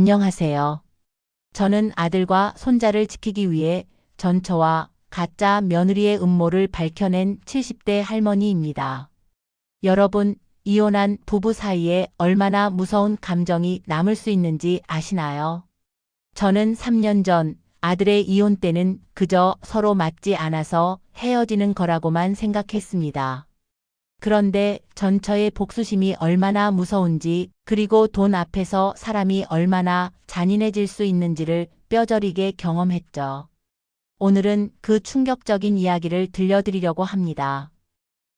안녕하세요. 저는 아들과 손자를 지키기 위해 전처와 가짜 며느리의 음모를 밝혀낸 70대 할머니입니다. 여러분, 이혼한 부부 사이에 얼마나 무서운 감정이 남을 수 있는지 아시나요? 저는 3년 전 아들의 이혼 때는 그저 서로 맞지 않아서 헤어지는 거라고만 생각했습니다. 그런데 전처의 복수심이 얼마나 무서운지, 그리고 돈 앞에서 사람이 얼마나 잔인해질 수 있는지를 뼈저리게 경험했죠. 오늘은 그 충격적인 이야기를 들려드리려고 합니다.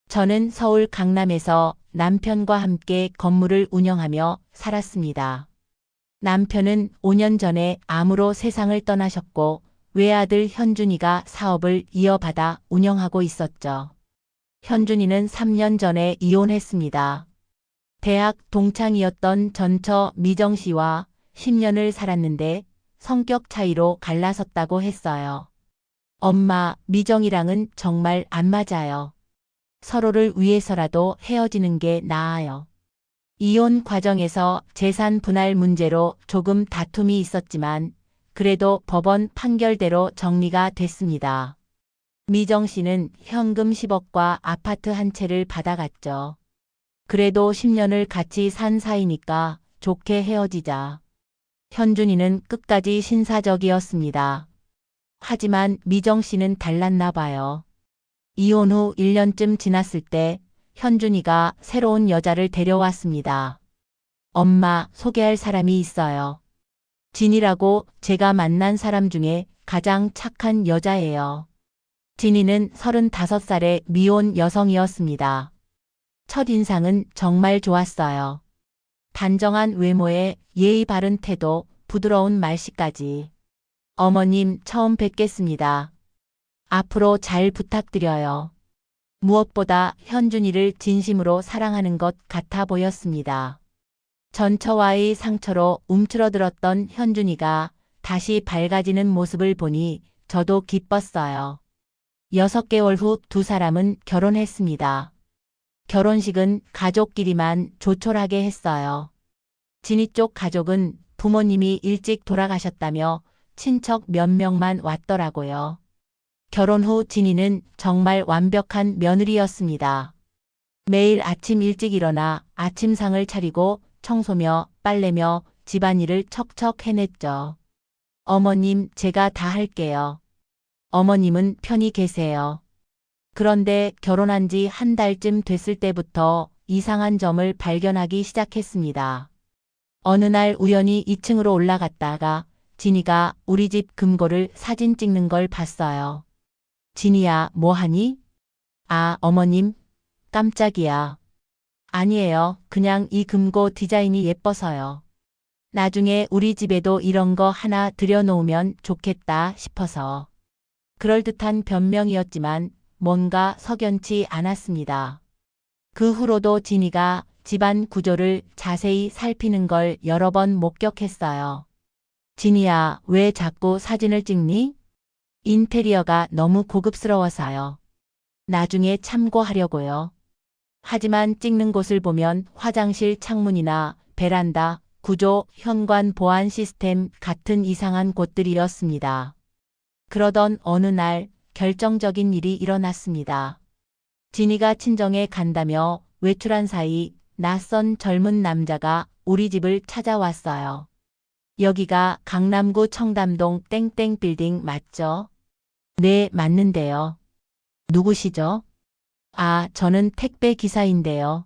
저는 서울 강남에서 남편과 함께 건물을 운영하며 살았습니다. 남편은 5년 전에 암으로 세상을 떠나셨고, 외아들 현준이가 사업을 이어받아 운영하고 있었죠. 현준이는 3년 전에 이혼했습니다. 대학 동창이었던 전처 미정 씨와 10년을 살았는데 성격 차이로 갈라섰다고 했어요. 엄마, 미정이랑은 정말 안 맞아요. 서로를 위해서라도 헤어지는 게 나아요. 이혼 과정에서 재산 분할 문제로 조금 다툼이 있었지만 그래도 법원 판결대로 정리가 됐습니다. 미정 씨는 현금 10억과 아파트 한 채를 받아갔죠. 그래도 10년을 같이 산 사이니까 좋게 헤어지자. 현준이는 끝까지 신사적이었습니다. 하지만 미정 씨는 달랐나 봐요. 이혼 후 1년쯤 지났을 때 현준이가 새로운 여자를 데려왔습니다. 엄마, 소개할 사람이 있어요. 진이라고 제가 만난 사람 중에 가장 착한 여자예요. 진이는 35살의 미혼 여성이었습니다. 첫인상은 정말 좋았어요. 단정한 외모에 예의 바른 태도, 부드러운 말씨까지. 어머님, 처음 뵙겠습니다. 앞으로 잘 부탁드려요. 무엇보다 현준이를 진심으로 사랑하는 것 같아 보였습니다. 전처와의 상처로 움츠러들었던 현준이가 다시 밝아지는 모습을 보니 저도 기뻤어요. 6개월 후 두 사람은 결혼했습니다. 결혼식은 가족끼리만 조촐하게 했어요. 진이 쪽 가족은 부모님이 일찍 돌아가셨다며 친척 몇 명만 왔더라고요. 결혼 후 진이는 정말 완벽한 며느리였습니다. 매일 아침 일찍 일어나 아침상을 차리고 청소며 빨래며 집안일을 척척 해냈죠. 어머님, 제가 다 할게요. 어머님은 편히 계세요. 그런데 결혼한 지 한 달쯤 됐을 때부터 이상한 점을 발견하기 시작했습니다. 어느 날 우연히 2층으로 올라갔다가 진이가 우리 집 금고를 사진 찍는 걸 봤어요. 진이야, 뭐하니? 아, 어머님, 깜짝이야. 아니에요. 그냥 이 금고 디자인이 예뻐서요. 나중에 우리 집에도 이런 거 하나 들여놓으면 좋겠다 싶어서. 그럴듯한 변명이었지만 뭔가 석연치 않았습니다. 그 후로도 진이가 집안 구조를 자세히 살피는 걸 여러 번 목격했어요. 진이야, 왜 자꾸 사진을 찍니? 인테리어가 너무 고급스러워서요. 나중에 참고하려고요. 하지만 찍는 곳을 보면 화장실 창문이나 베란다, 구조, 현관 보안 시스템 같은 이상한 곳들이었습니다. 그러던 어느 날 결정적인 일이 일어났습니다. 진이가 친정에 간다며 외출한 사이 낯선 젊은 남자가 우리 집을 찾아왔어요. 여기가 강남구 청담동 땡땡 빌딩 맞죠? 네, 맞는데요. 누구시죠? 아, 저는 택배 기사인데요.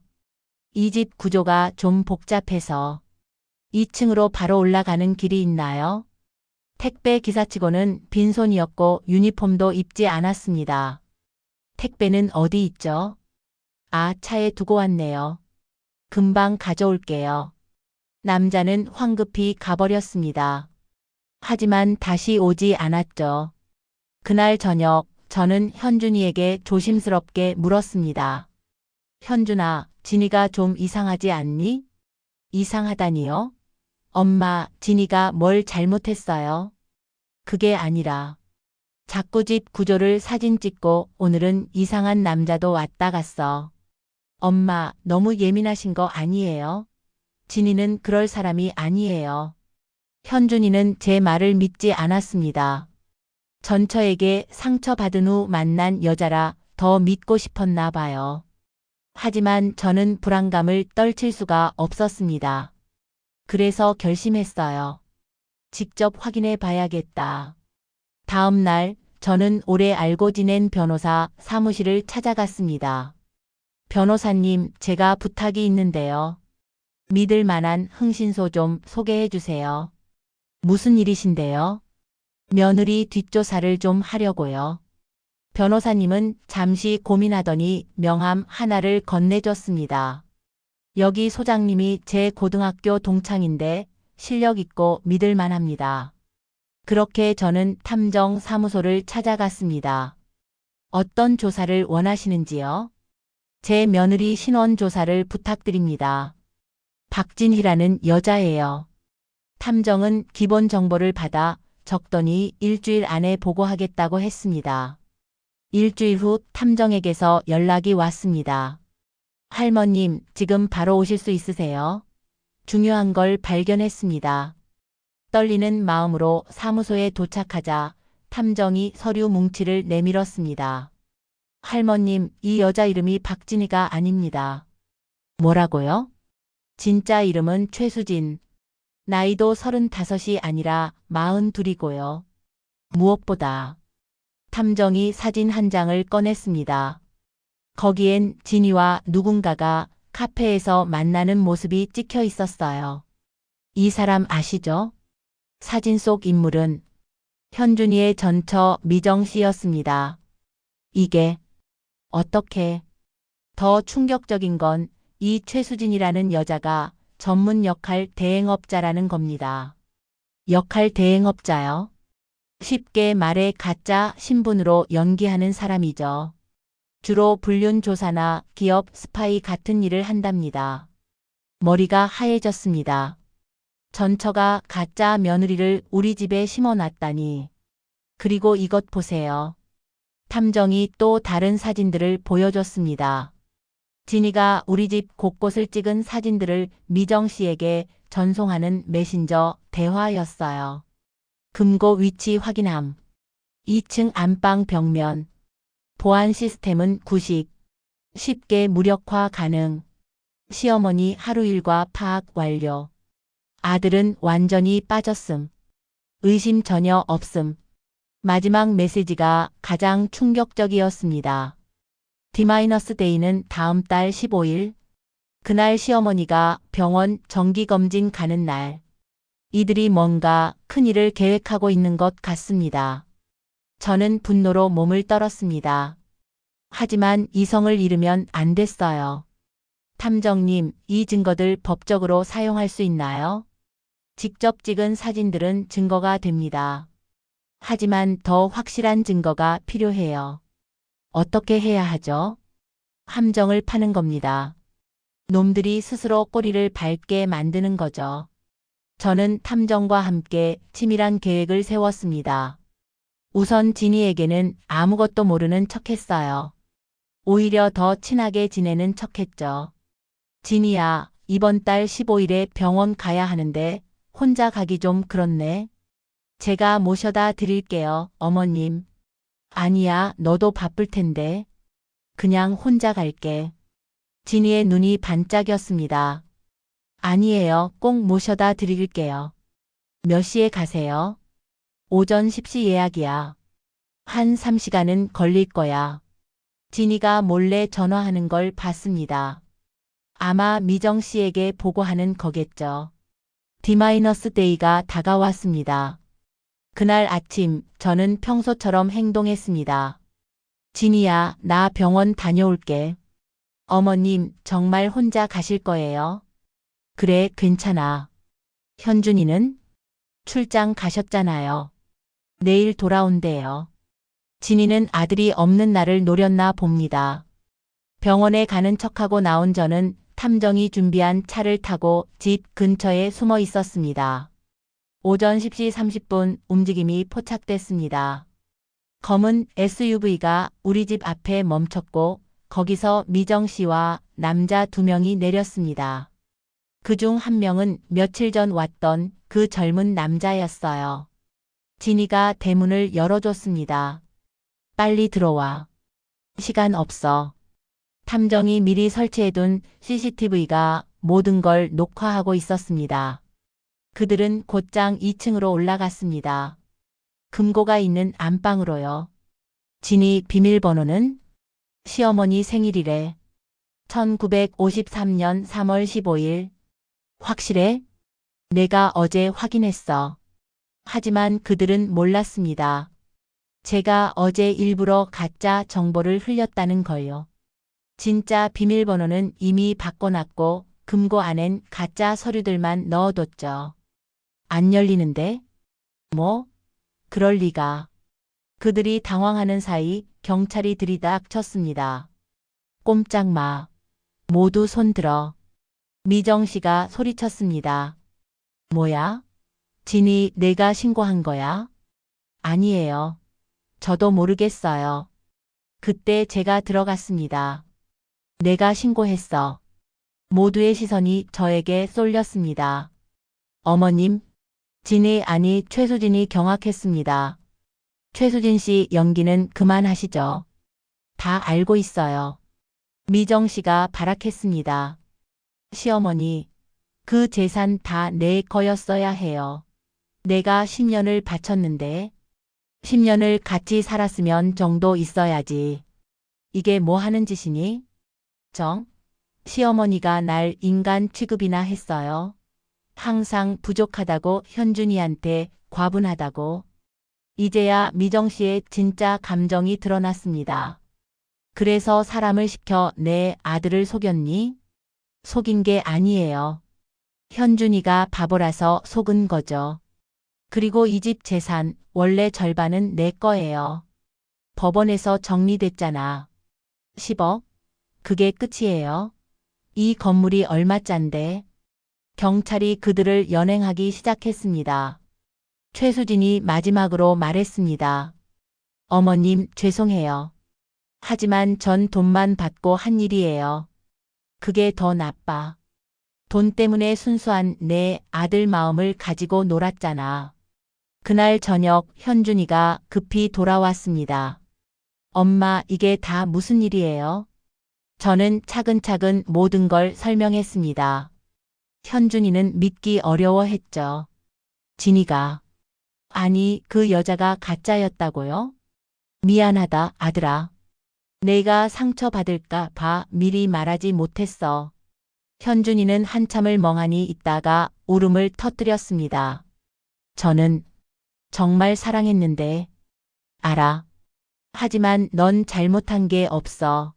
이 집 구조가 좀 복잡해서 2층으로 바로 올라가는 길이 있나요? 택배 기사치고는 빈손이었고 유니폼도 입지 않았습니다. 택배는 어디 있죠? 아, 차에 두고 왔네요. 금방 가져올게요. 남자는 황급히 가버렸습니다. 하지만 다시 오지 않았죠. 그날 저녁 저는 현준이에게 조심스럽게 물었습니다. 현준아, 진이가 좀 이상하지 않니? 이상하다니요? 엄마, 진이가 뭘 잘못했어요? 그게 아니라 자꾸 집 구조를 사진 찍고 오늘은 이상한 남자도 왔다 갔어. 엄마, 너무 예민하신 거 아니에요? 진이는 그럴 사람이 아니에요. 현준이는 제 말을 믿지 않았습니다. 전처에게 상처받은 후 만난 여자라 더 믿고 싶었나 봐요. 하지만 저는 불안감을 떨칠 수가 없었습니다. 그래서 결심했어요. 직접 확인해 봐야겠다. 다음 날 저는 오래 알고 지낸 변호사 사무실을 찾아갔습니다. 변호사님, 제가 부탁이 있는데요. 믿을 만한 흥신소 좀 소개해 주세요. 무슨 일이신데요? 며느리 뒷조사를 좀 하려고요. 변호사님은 잠시 고민하더니 명함 하나를 건네줬습니다. 여기 소장님이 제 고등학교 동창인데 실력 있고 믿을 만합니다. 그렇게 저는 탐정사무소를 찾아갔습니다. 어떤 조사를 원하시는지요? 제 며느리 신원 조사를 부탁드립니다. 박진희라는 여자예요. 탐정은 기본 정보를 받아 적더니 일주일 안에 보고하겠다고 했습니다. 일주일 후 탐정에게서 연락이 왔습니다. 할머님, 지금 바로 오실 수 있으세요? 중요한 걸 발견했습니다. 떨리는 마음으로 사무소에 도착하자 탐정이 서류 뭉치를 내밀었습니다. 할머님, 이 여자 이름이 박진희가 아닙니다. 뭐라고요? 진짜 이름은 최수진. 나이도 35이 아니라 42이고요. 무엇보다 탐정이 사진 한 장을 꺼냈습니다. 거기엔 진이와 누군가가 카페에서 만나는 모습이 찍혀 있었어요. 이 사람 아시죠? 사진 속 인물은 현준이의 전처 미정 씨였습니다. 이게 어떻게? 더 충격적인 건 이 최수진이라는 여자가 전문 역할 대행업자라는 겁니다. 역할 대행업자요? 쉽게 말해 가짜 신분으로 연기하는 사람이죠. 주로 불륜 조사나 기업 스파이 같은 일을 한답니다. 머리가 하얘졌습니다. 전처가 가짜 며느리를 우리 집에 심어놨다니. 그리고 이것 보세요. 탐정이 또 다른 사진들을 보여줬습니다. 진이가 우리 집 곳곳을 찍은 사진들을 미정 씨에게 전송하는 메신저 대화였어요. 금고 위치 확인함. 2층 안방 벽면. 보안 시스템은 구식. 쉽게 무력화 가능. 시어머니 하루 일과 파악 완료. 아들은 완전히 빠졌음. 의심 전혀 없음. 마지막 메시지가 가장 충격적이었습니다. D-데이는 다음 달 15일. 그날 시어머니가 병원 정기검진 가는 날. 이들이 뭔가 큰일을 계획하고 있는 것 같습니다. 저는 분노로 몸을 떨었습니다. 하지만 이성을 잃으면 안 됐어요. 탐정님, 이 증거들 법적으로 사용할 수 있나요? 직접 찍은 사진들은 증거가 됩니다. 하지만 더 확실한 증거가 필요해요. 어떻게 해야 하죠? 함정을 파는 겁니다. 놈들이 스스로 꼬리를 밟게 만드는 거죠. 저는 탐정과 함께 치밀한 계획을 세웠습니다. 우선 진이에게는 아무것도 모르는 척했어요. 오히려 더 친하게 지내는 척했죠. 진이야, 이번 달 15일에 병원 가야 하는데 혼자 가기 좀 그렇네. 제가 모셔다 드릴게요, 어머님. 아니야, 너도 바쁠 텐데. 그냥 혼자 갈게. 진이의 눈이 반짝였습니다. 아니에요, 꼭 모셔다 드릴게요. 몇 시에 가세요? 오전 10시 예약이야. 한 3시간은 걸릴 거야. 진이가 몰래 전화하는 걸 봤습니다. 아마 미정 씨에게 보고하는 거겠죠. D-데이가 다가왔습니다. 그날 아침 저는 평소처럼 행동했습니다. 진이야, 나 병원 다녀올게. 어머님, 정말 혼자 가실 거예요? 그래, 괜찮아. 현준이는? 출장 가셨잖아요. 내일 돌아온대요. 진이는 아들이 없는 날을 노렸나 봅니다. 병원에 가는 척하고 나온 저는 탐정이 준비한 차를 타고 집 근처에 숨어 있었습니다. 오전 10시 30분 움직임이 포착됐습니다. 검은 SUV가 우리 집 앞에 멈췄고 거기서 미정 씨와 남자 2명이 내렸습니다. 그중 한 명은 며칠 전 왔던 그 젊은 남자였어요. 진이가 대문을 열어줬습니다. 빨리 들어와. 시간 없어. 탐정이 미리 설치해둔 CCTV가 모든 걸 녹화하고 있었습니다. 그들은 곧장 2층으로 올라갔습니다. 금고가 있는 안방으로요. 진이 비밀번호는 시어머니 생일이래. 1953년 3월 15일. 확실해? 내가 어제 확인했어. 하지만 그들은 몰랐습니다. 제가 어제 일부러 가짜 정보를 흘렸다는 걸요. 진짜 비밀번호는 이미 바꿔놨고 금고 안엔 가짜 서류들만 넣어뒀죠. 안 열리는데? 뭐? 그럴 리가. 그들이 당황하는 사이 경찰이 들이닥쳤습니다. 꼼짝 마. 모두 손 들어. 미정 씨가 소리쳤습니다. 뭐야? 진이 내가 신고한 거야? 아니에요. 저도 모르겠어요. 그때 제가 들어갔습니다. 내가 신고했어. 모두의 시선이 저에게 쏠렸습니다. 어머님, 진이 아니 최수진이 경악했습니다. 최수진 씨 연기는 그만하시죠. 다 알고 있어요. 미정 씨가 발악했습니다. 시어머니, 그 재산 다 내 거였어야 해요. 내가 10년을 바쳤는데 10년을 같이 살았으면 정도 있어야지. 이게 뭐 하는 짓이니? 시어머니가 날 인간 취급이나 했어요. 항상 부족하다고 현준이한테 과분하다고. 이제야 미정 씨의 진짜 감정이 드러났습니다. 그래서 사람을 시켜 내 아들을 속였니? 속인 게 아니에요. 현준이가 바보라서 속은 거죠. 그리고 이 집 재산 원래 절반은 내 거예요. 법원에서 정리됐잖아. 10억? 그게 끝이에요. 이 건물이 얼마짠데? 경찰이 그들을 연행하기 시작했습니다. 최수진이 마지막으로 말했습니다. 어머님, 죄송해요. 하지만 전 돈만 받고 한 일이에요. 그게 더 나빠. 돈 때문에 순수한 내 아들 마음을 가지고 놀았잖아. 그날 저녁 현준이가 급히 돌아왔습니다. 엄마, 이게 다 무슨 일이에요? 저는 차근차근 모든 걸 설명했습니다. 현준이는 믿기 어려워했죠. 진이가. 아니, 그 여자가 가짜였다고요? 미안하다, 아들아. 내가 상처받을까 봐 미리 말하지 못했어. 현준이는 한참을 멍하니 있다가 울음을 터뜨렸습니다. 저는 정말 사랑했는데. 알아. 하지만 넌 잘못한 게 없어.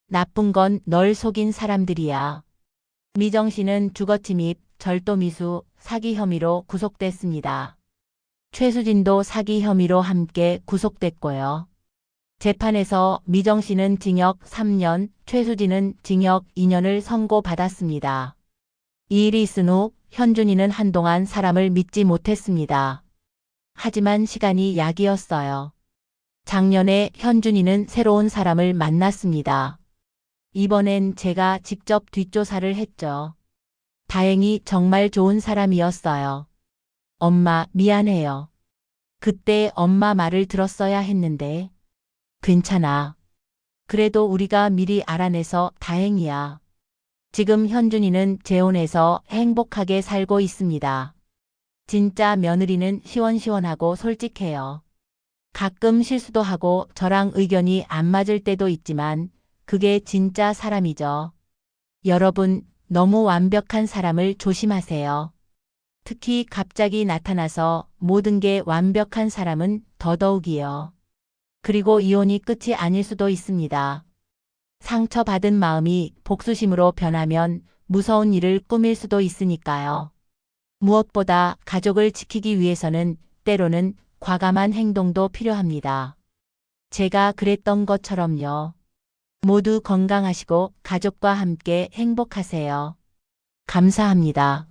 나쁜 건 널 속인 사람들이야. 미정 씨는 주거침입, 절도미수, 사기 혐의로 구속됐습니다. 최수진도 사기 혐의로 함께 구속됐고요. 재판에서 미정 씨는 징역 3년, 최수진은 징역 2년을 선고받았습니다. 이 일이 있은 후 현준이는 한동안 사람을 믿지 못했습니다. 하지만 시간이 약이었어요. 작년에 현준이는 새로운 사람을 만났습니다. 이번엔 제가 직접 뒷조사를 했죠. 다행히 정말 좋은 사람이었어요. 엄마, 미안해요. 그때 엄마 말을 들었어야 했는데. 괜찮아. 그래도 우리가 미리 알아내서 다행이야. 지금 현준이는 재혼해서 행복하게 살고 있습니다. 진짜 며느리는 시원시원하고 솔직해요. 가끔 실수도 하고 저랑 의견이 안 맞을 때도 있지만 그게 진짜 사람이죠. 여러분, 너무 완벽한 사람을 조심하세요. 특히 갑자기 나타나서 모든 게 완벽한 사람은 더더욱이요. 그리고 이혼이 끝이 아닐 수도 있습니다. 상처받은 마음이 복수심으로 변하면 무서운 일을 꾸밀 수도 있으니까요. 무엇보다 가족을 지키기 위해서는 때로는 과감한 행동도 필요합니다. 제가 그랬던 것처럼요. 모두 건강하시고 가족과 함께 행복하세요. 감사합니다.